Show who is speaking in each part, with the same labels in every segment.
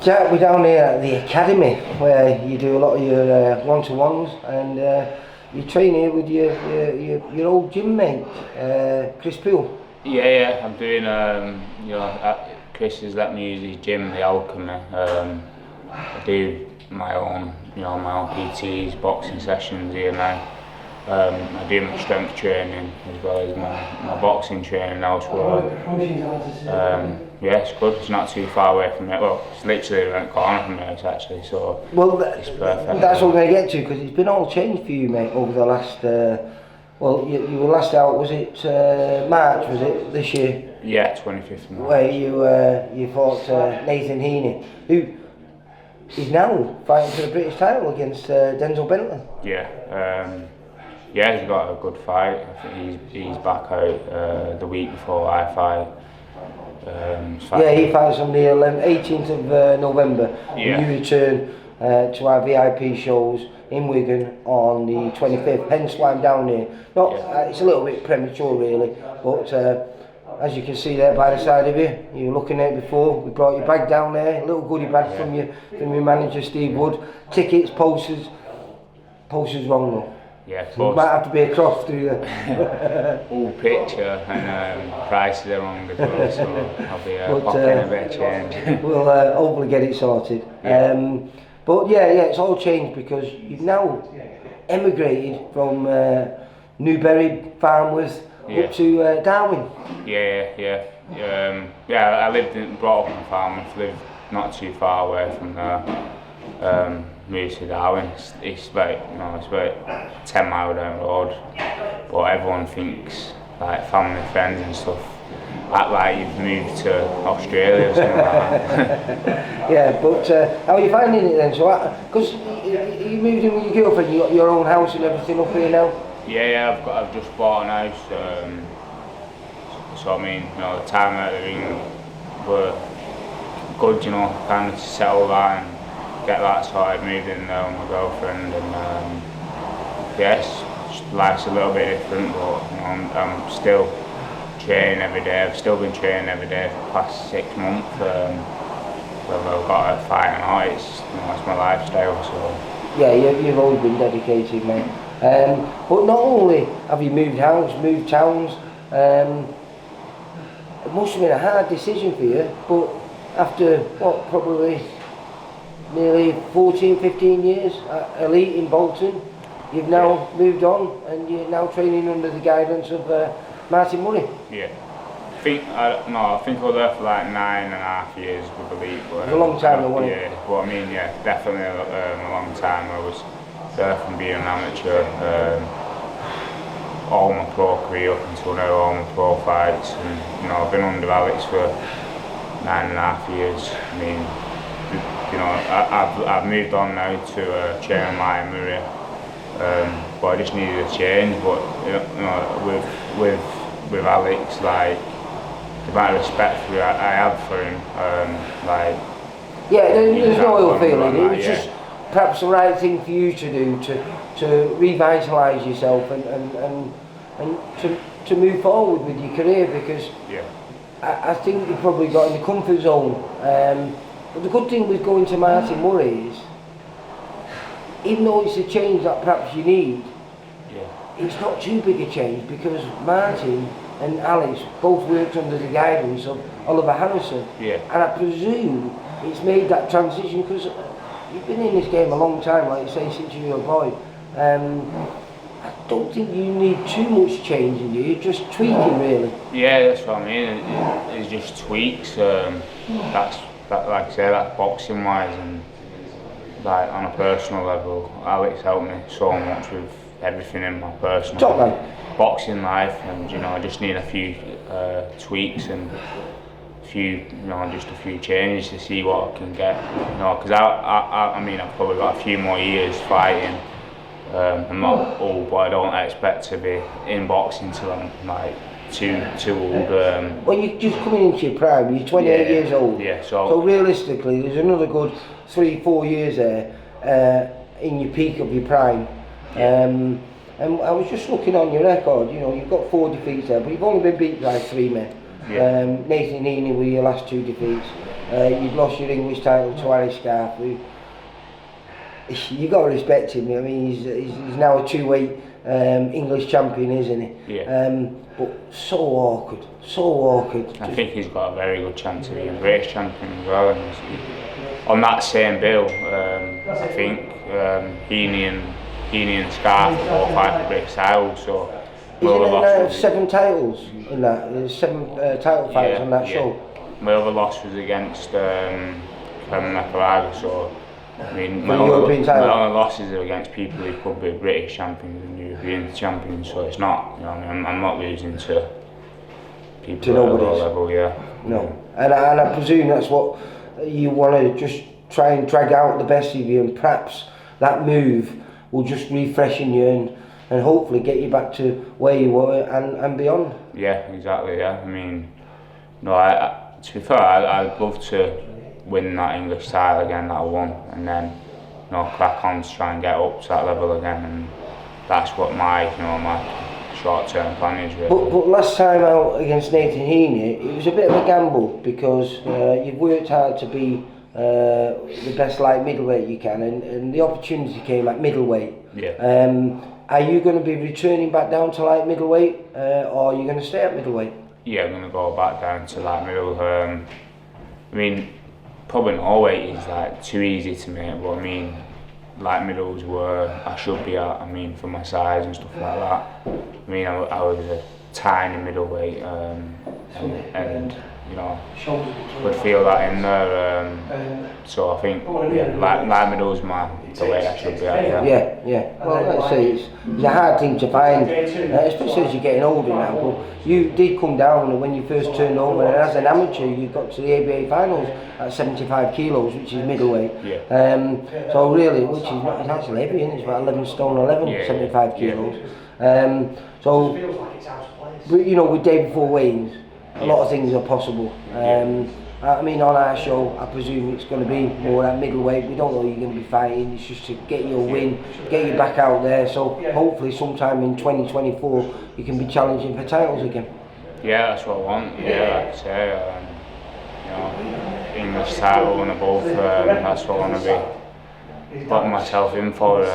Speaker 1: Jack, we're down here at the academy where you do a lot of your one-to-ones, and you train here with your old gym mate, Chris Poole.
Speaker 2: Yeah, I'm doing. Chris has let me use his gym, the Alchemy. I do my own PTs, boxing sessions here now. I do my strength training as well as my boxing training elsewhere. Yeah, it's good. It's not too far away from it. Well, it's literally around the corner from it actually. So it's perfect.
Speaker 1: That's what we're going to get to, because it's been all changed for you, mate, over the last. You were last out. Was it March? Was it this year?
Speaker 2: Yeah, 25th of March.
Speaker 1: Where you fought Nathan Heaney, who is now fighting for the British title against Denzel Bentley.
Speaker 2: Yeah, he's got a good fight. I think he's back out the week before I fight.
Speaker 1: He fights on the 18th of November.
Speaker 2: Yeah.
Speaker 1: And you return to our VIP shows in Wigan on the 25th. Hence why I'm down here. It's a little bit premature really, but as you can see there by the side of you, you were looking at it before. We brought your bag down there, a little goodie bag from your manager Steve Wood. Tickets, posters wrong though.
Speaker 2: Yeah,
Speaker 1: so might have to be a cross through there.
Speaker 2: All picture and prices are wrong as well, so I'll be popping a bit of change.
Speaker 1: We'll hopefully get it sorted.
Speaker 2: Yeah.
Speaker 1: But it's all changed because you've now emigrated from Newbury, Farnworth up to Darwin.
Speaker 2: I brought up in Farnworth, lived not too far away from there. Moved to Darwin. It's about 10 miles down the road, but everyone thinks, like family, friends and stuff, act like you've moved to Australia or something like that.
Speaker 1: Yeah, but how are you finding it then? So, because you moved in with your girlfriend, you got your own house and everything up here now?
Speaker 2: Yeah, I've just bought a house. So I mean, the time out of the ring were good, kind of to settle that and get that sorted, moved in there with my girlfriend, and life's a little bit different, but I'm still training every day. I've still been training every day for the past 6 months. Whether I've got a fight or not, it's my lifestyle. So
Speaker 1: yeah, you've always been dedicated, mate. But not only have you moved house, moved towns, it must have been a hard decision for you, but after probably nearly 14, 15 years at Elite in Bolton, you've now moved on and you're now training under the guidance of Martin Murray.
Speaker 2: Yeah. I think I was there for like 9.5 years with Elite.
Speaker 1: It's a long time, wasn't it?
Speaker 2: Yeah, but I mean, definitely a long time. I was there from being an amateur, all my pro career up until now, all my pro fights, and I've been under Alex for 9.5 years. I mean, I've moved on now to train Martin Murray, but I just needed a change. But with Alex, like the amount of respect I have for him,
Speaker 1: there's no ill feeling. It was just perhaps the right thing for you to do to revitalise yourself and to move forward with your career, because I think you probably got in the comfort zone. But the good thing with going to Martin Murray is, even though it's a change that perhaps you need, it's not too big a change, because Martin and Alex both worked under the guidance of Oliver Harrison. And I presume it's made that transition because you've been in this game a long time, like you say, since you were a boy. I don't think you need too much change in you, you're just tweaking really.
Speaker 2: Yeah, that's what I mean, it's just tweaks. That's like I say, that's boxing wise, and like on a personal level, Alex helped me so much with everything in my personal boxing life, and I just need a few tweaks and a few changes to see what I can get. Because I mean, I've probably got a few more years fighting. I'm not old, but I don't expect to be in boxing till I'm like too old.
Speaker 1: Well, you're just coming into your prime. You're 28 years old.
Speaker 2: Yeah.
Speaker 1: So realistically, there's another good 3-4 years there in your peak of your prime. And I was just looking on your record. You've got 4 defeats there, but you've only been beat by 3 men. Nathan Heaney were your last 2 defeats. You've lost your English title to Harry Scarf, who you got to respect him. I mean, he's now a 2-weight English champion, isn't he?
Speaker 2: Yeah.
Speaker 1: But so awkward, so awkward.
Speaker 2: I think he's got a very good chance of being a British champion as well. And on that same bill, I think Heaney and Scarf are both fighting for British titles. So
Speaker 1: isn't there 7 titles in that? There's 7 title fights on that show.
Speaker 2: My other loss was against Cameron Nakaraga, so I mean, my only losses are against people who could be British champions and European champions, so it's not, you know, I mean, I'm not losing to people at a low level, yeah.
Speaker 1: No, and I presume that's what you want to just try and drag out the best of you, and perhaps that move will just refreshen you and hopefully get you back to where you were and beyond.
Speaker 2: Yeah, exactly, yeah. I mean, no, to be fair, I'd love to win that English title again that I won, and then, you know, crack on to try and get up to that level again, and that's what my short-term plan is really.
Speaker 1: But last time out against Nathan Heaney, it was a bit of a gamble because you've worked hard to be the best light middleweight you can, and the opportunity came at middleweight.
Speaker 2: Yeah.
Speaker 1: Are you going to be returning back down to light middleweight, or are you going to stay at middleweight?
Speaker 2: Yeah, I'm going to go back down to light middle. I mean, probably no weight is like too easy to make, but I mean, light middle's where I should be at. I mean, for my size and stuff like that. I mean, I was a tiny middleweight, and you know, would feel that in there. So I think light middle's the way I should be at.
Speaker 1: Yeah. Well, let's say it's a hard thing to find, especially as you're getting older now. But you did come down when you first turned over, and as an amateur, you got to the ABA finals at 75 kilos, which is middleweight.
Speaker 2: Yeah.
Speaker 1: So really, which is not, it's actually heavy, isn't it? It's about 11 stone 11, 75 kilos. So, but, you know, with day before weigh-ins, a lot of things are possible. I mean, on our show, I presume it's going to be more at middleweight. We don't know who you're going to be fighting. It's just to get you a win, get you back out there. So hopefully, sometime in 2024, you can be challenging for titles again.
Speaker 2: Yeah, that's what I want. Yeah, like I say, you know, English title and above. That's what I want to be putting myself in for.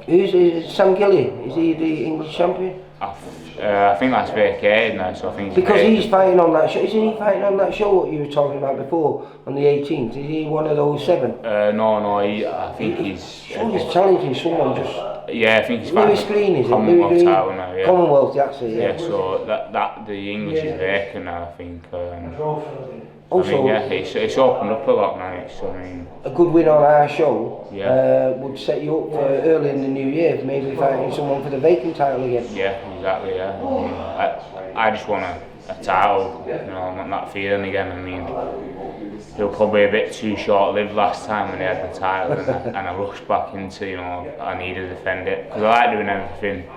Speaker 1: Who's Sam Gilly? Is he the English champion?
Speaker 2: I think that's vacated now, so I think
Speaker 1: because he's fighting on that show. Isn't he fighting on that show what you were talking about before on the 18th? Is he one of those 7?
Speaker 2: No. I think he's.
Speaker 1: He's challenging someone just.
Speaker 2: Yeah, I think he's
Speaker 1: Lewis Green, is it?
Speaker 2: Commonwealth title now. Yeah.
Speaker 1: Commonwealth, that's it.
Speaker 2: Yeah. So that the English is vacant now. I think.
Speaker 1: Also,
Speaker 2: I mean, yeah, it's opened up a lot now. So I mean,
Speaker 1: a good win on our show would set you up for early in the new year, maybe fighting someone for the vacant title again.
Speaker 2: Yeah, exactly. Yeah, I mean, I just want a title. You know, I want that feeling again. I mean, they were probably a bit too short-lived last time when they had the title, and I rushed back into, you know, I need to defend it because I like doing everything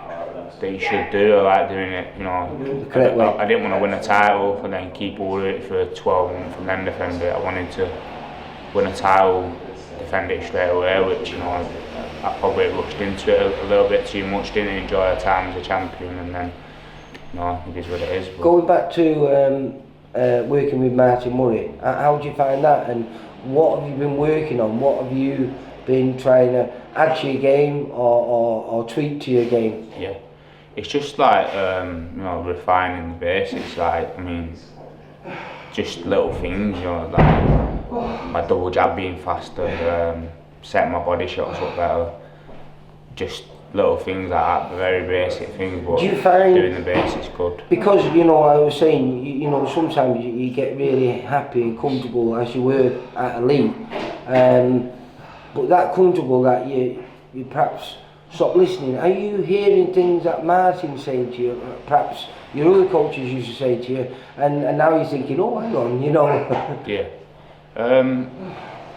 Speaker 2: that you should do. I like doing it, you know,
Speaker 1: the correct way.
Speaker 2: I didn't want to win a title and then keep order it for 12 months and then defend it. I wanted to win a title, defend it straight away, which, you know, I probably rushed into it a little bit too much, didn't enjoy the time as a champion, and then, you know, it is what it is. But
Speaker 1: going back to working with Martin Murray, how do you find that, and what have you been working on? What have you been trying to add to your game or tweak to your game?
Speaker 2: Yeah. It's just like, you know, refining the basics, like, I mean, just little things, you know, like my double jab being faster, setting my body shots up better, just little things like that, very basic things, but
Speaker 1: do you find
Speaker 2: doing the basics good.
Speaker 1: Because, you know, I was saying, you know, sometimes you get really happy and comfortable as you were at elite, but that comfortable that you perhaps stop listening. Are you hearing things that Martin's saying to you, perhaps your other coaches used to say to you, and now you're thinking, oh, hang on, you know?
Speaker 2: Yeah.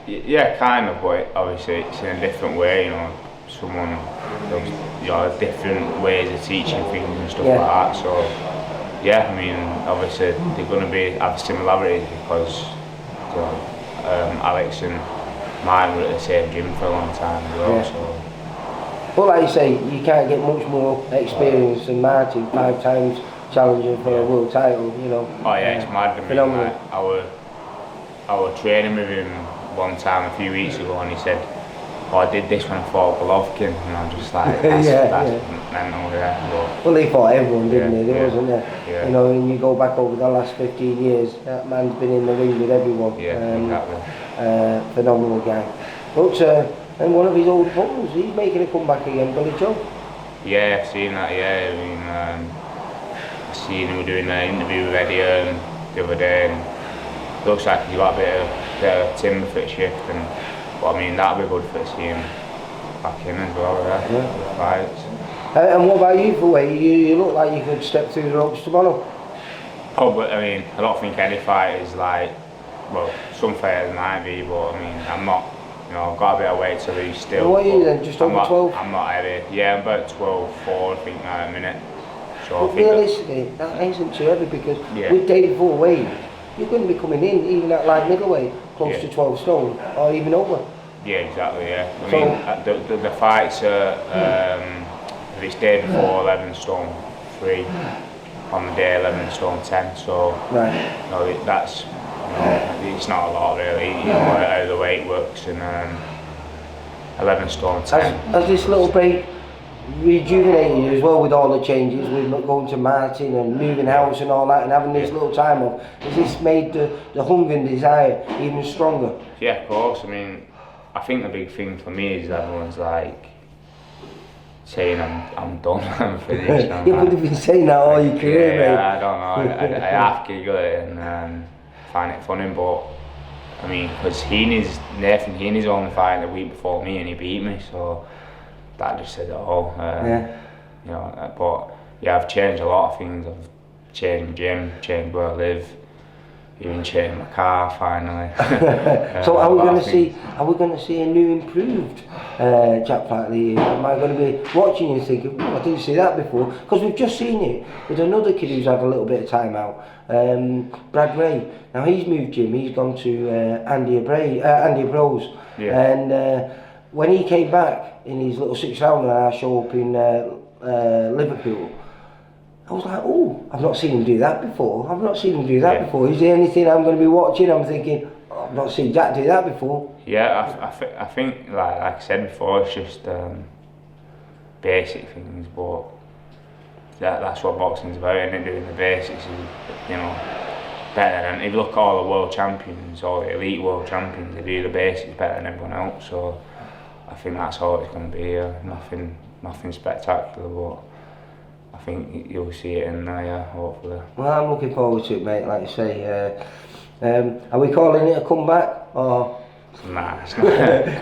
Speaker 2: Yeah, kind of, but obviously it's in a different way, you know. Someone, you know, different ways of teaching things and stuff like that. So, yeah, I mean, obviously they're going to have similarities because, you know, Alex and mine were at the same gym for a long time as well. So.
Speaker 1: But like you say, you can't get much more experience than Martin, 5 times challenging for a world title, you know.
Speaker 2: Oh yeah, it's mad. I mean, like, I was training with him one time a few weeks ago, and he said, "Oh, I did this when I fought Golovkin," and I'm just like, "That's mental, yeah." But,
Speaker 1: well, they fought everyone, didn't they? There
Speaker 2: yeah,
Speaker 1: wasn't there.
Speaker 2: yeah.
Speaker 1: You know, when you go back over the last 15 years, that man's been in the ring with everyone.
Speaker 2: Yeah, exactly.
Speaker 1: Phenomenal guy. But and one of his old opponents, he's making a comeback again, Billy Joe.
Speaker 2: Yeah, I've seen that. Yeah, I mean, I seen him doing an interview with Eddie the other day, and looks like he's got a bit of timber for the shift, but I mean that'll be good for seeing back in as well. Yeah. Fights.
Speaker 1: And what about you for weight? You look like you could step through the ropes tomorrow.
Speaker 2: Oh, but I mean, I don't think any fight is like, well, some fighters might be, but I mean, I'm not. You know, I've got a bit of weight to lose still.
Speaker 1: And what are you then? Just over 12?
Speaker 2: I'm not heavy. Yeah, I'm about 12.4, I think, now at a minute. So
Speaker 1: but realistically, that isn't too heavy because with David Ford weight, you're going to be coming in even at light middleweight, close to 12 stone or even over.
Speaker 2: Yeah, exactly. Yeah. I mean, the fights are if it's day before 11 stone 3, on the day 11 stone 10. So you know, that's. It's not a lot really, you know how the weight works, and 11 stone 10.
Speaker 1: Has this little break rejuvenated you as well with all the changes, with going to Martin and moving house and all that and having this little time off? Has this made the hunger and desire even stronger?
Speaker 2: Yeah, of course. I mean, I think the big thing for me is everyone's like saying I'm done, I'm finished.
Speaker 1: You would have been saying that all your career, mate.
Speaker 2: I don't know, I half giggle it and find it funny, but I mean, because Nathan Heaney's only fighting the week before me and he beat me, so that just says it all. You know, but yeah, I've changed a lot of things. I've changed my gym, changed where I live, even changed my car finally.
Speaker 1: So are we going to see a new improved Jack Flatley? Am I going to be watching you and thinking, I didn't see that before? Because we've just seen it with another kid who's had a little bit of time out, Brad Ray. Now he's moved gym, he's gone to Andy Abreu's, and when he came back in his little 6 rounder I show up in Liverpool, I was like, oh, I've not seen him do that before. Is there anything I'm going to be watching? I'm thinking, oh, I've not seen Jack do that before.
Speaker 2: Yeah, I think like I said before, it's just basic things, but that's what boxing's about, isn't it? Doing the basics, you know, better than, if you look at all the world champions, all the elite world champions, they do the basics better than everyone else, so I think that's all it's going to be, nothing spectacular, but I think you'll see it in there, hopefully. Well,
Speaker 1: I'm looking forward to it, mate, like you say. Are we calling it a comeback, or...?
Speaker 2: Nah, it's not.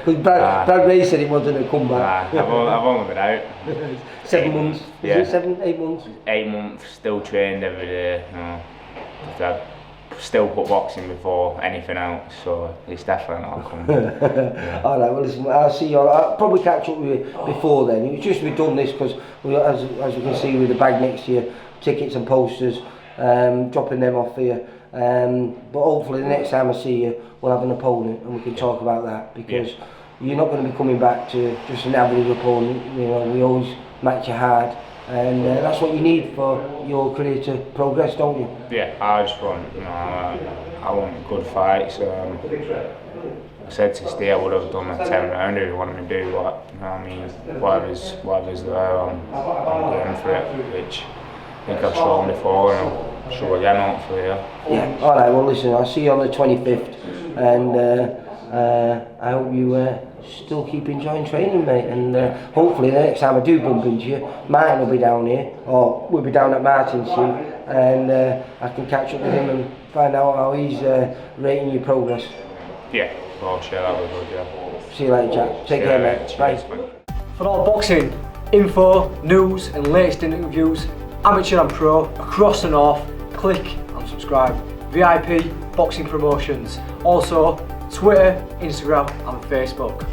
Speaker 1: Because Brad Ray said it wasn't a comeback.
Speaker 2: Nah, I've only been out.
Speaker 1: 7 months?
Speaker 2: Yeah.
Speaker 1: Is it 7, 8 months?
Speaker 2: 8 months, still trained every day, you know. I've still put boxing before anything else, so it's definitely not a comeback.
Speaker 1: Alright, well listen, I'll see you all. I'll probably catch up with you before then. It was just we've done this because, as you can see with the bag next year, tickets and posters, dropping them off here. But hopefully the next time I see you, we'll have an opponent and we can talk about that, because you're not going to be coming back to just an average opponent. You know, we always match you hard, and that's what you need for your career to progress, don't you?
Speaker 2: Yeah, I just want, you know, I want good fights. I said to Steve I would have done a 10 round if he wanted me to do what, you know what I mean, whatever's there, I'm going for it, which I think I've shown before and I'll show again hopefully.
Speaker 1: Yeah, alright, well listen, I'll see you on the 25th, and I hope you still keep enjoying training, mate, and hopefully the next time I do bump into you, Martin will be down here, or we'll be down at Martin's soon, and I can catch up with him and find out how he's rating your progress.
Speaker 2: Yeah, well, sure, that was good, yeah.
Speaker 1: See you later, Jack. Take care, mate. Bye.
Speaker 3: For all boxing info, news and latest interviews, amateur and pro, across the north, click and subscribe. VIP Boxing Promotions. Also, Twitter, Instagram and Facebook.